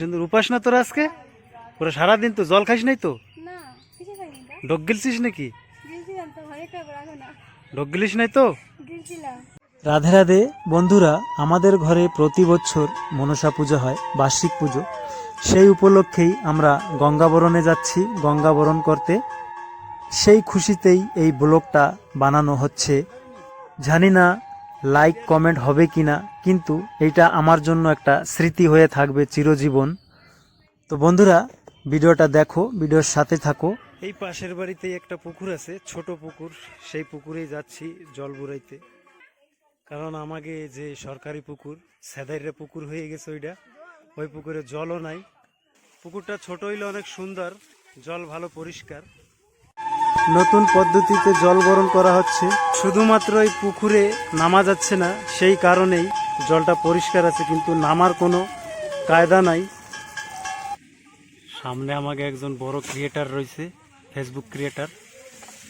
উপাস না তোরা আজকে পুরো সারাদিন তো জল খাইস নাই তো? না কিছু খাইনি তো। ডগ গিলছিস নাকি? গিলছিলাম তো ঘরে খাবার আগে না। ডগ গিলিস নাই তো? গিলছিলাম। রাধে রাধে বন্ধুরা, আমাদের ঘরে প্রতি বছর মনসা পুজো হয়, বার্ষিক পুজো। সেই উপলক্ষেই আমরা গঙ্গাবরণে যাচ্ছি, গঙ্গাবরণ করতে। সেই খুশিতেই এই ব্লগটা বানানো হচ্ছে। জানি না লাইক কমেন্ট হবে কিনা, কিন্তু এইটা আমার জন্য একটা স্মৃতি হয়ে থাকবে চিরজীবন। তো বন্ধুরা, ভিডিওটা দেখো, ভিডিওর সাথে থাকো। এই পাশের বাড়িতেই একটা পুকুর আছে, ছোট পুকুর। সেই পুকুরেই যাচ্ছি জল বুড়াইতে, কারণ আমাকে যে সরকারি পুকুর সেদাইরে পুকুর হয়ে গেছে ওইটা, ওই পুকুরে জলও নাই। পুকুরটা ছোট হইলে অনেক সুন্দর, জল ভালো পরিষ্কার। নতুন পদ্ধতিতে জল বরণ করা হচ্ছে, শুধুমাত্র এই পুকুরে নামা যাচ্ছে না, সেই কারণেই জলটা পরিষ্কার আছে, কিন্তু নামার কোনো কায়দা নাই। সামনে আমাকে একজন বড় ক্রিয়েটার রয়েছে, ফেসবুক ক্রিয়েটার,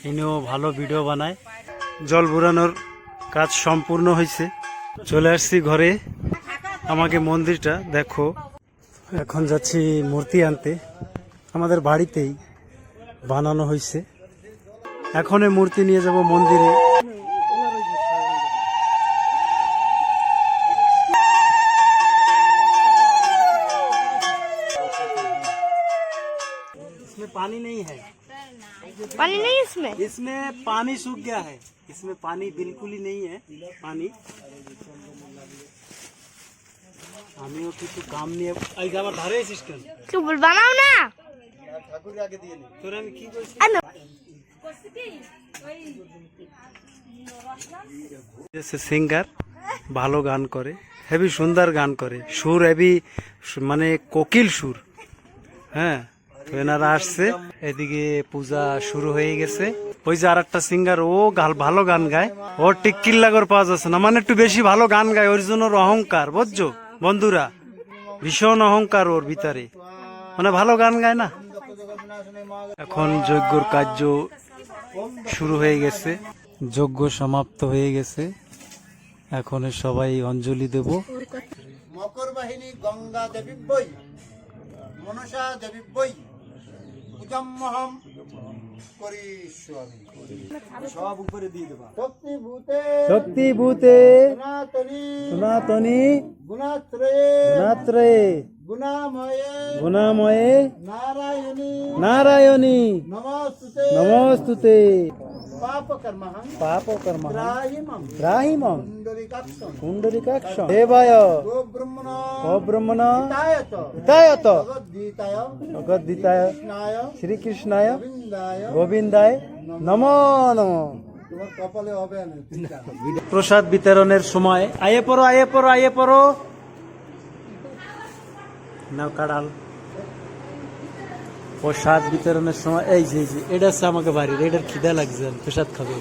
ইনিও ভালো ভিডিও বানায়। জল বুড়ানোর কাজ সম্পূর্ণ হয়েছে, চলে আসছি ঘরে। আমাকে মন্দিরটা দেখো। এখন যাচ্ছি মূর্তি আনতে, আমাদের বাড়িতেই বানানো হয়েছে। এখন এই মূর্তি নিয়ে যাব মন্দিরে। इसमें पानी नहीं है, पानी नहीं इसमें। इसमें पानी सूख गया है, इसमें पानी बिल्कुल ही नहीं है। पानी আমিও কিছু কাম নিয়ে এই যে আমার ধারে এসেছিস কেন? তুই বানাও না। ঠাকুর আগে দিয়ে নি তোর, আমি কি বলছি? সিঙ্গার ভালো গান করে, হেভি সুন্দর গান করে, সুর হেভি, মানে কোকিল সুর। হ্যাঁ, তো এনারা আসছে, এদিকে পূজা শুরু হয়ে গেছে। ওই যে আর একটা সিঙ্গার, ও ভালো গান গায়, ওর ঠিক কিল্লাগর পাওয়া যাচ্ছে না, মানে একটু বেশি ভালো গান গায়, ওর জন্য ওর অহংকার, বুঝছো বন্ধুরা, ভীষণ অহংকার ওর ভিতরে, মানে ভালো গান গায় না। এখন যজ্ঞর কার্য শুরু হয়ে গেছে, যজ্ঞ সমাপ্ত হয়ে গেছে। এখন সবাই অঞ্জলি দেব। মকর বাহিনী গঙ্গা দেবী বই, মনসা দেবী বই, পূজম্মহম করিষ্যামি। সব উপরে দিয়ে দেবা। শক্তি ভূতে সনাতনী সনাতনী গুণাত্রয়ে গুণাত্রয়ে গুণাময়ে গুণাময়ে নারায়ণী নারায়ণী নমস্তুতে নমস্তুতে পাপকর্মহং পাপকর্মঃ ত্রাহিমং ত্রাহিমং পুণ্ডরিকাক্ষং পুণ্ডরিকাক্ষং দেবায় গোব্রহ্মণো অব্রহ্মণ হিতায়ত হিতায়ত ভগবদ্গীতায় ভগবদ্গীতায় কৃষ্ণায় শ্রীকৃষ্ণায় গোবিন্দায় গোবিন্দায় নমো নমঃ। তোমার কপালে হবে না। প্রসাদ বিতরণের সময় আয়ে পড়ো আয়ে পড়ো আয়ে পড়ো, নাও কাড়াল। প্রসাদ বিতরণের সময় এই যে এটা হচ্ছে আমাকে বাড়ির, এটার খিদা লাগছে, প্রসাদ খাবে।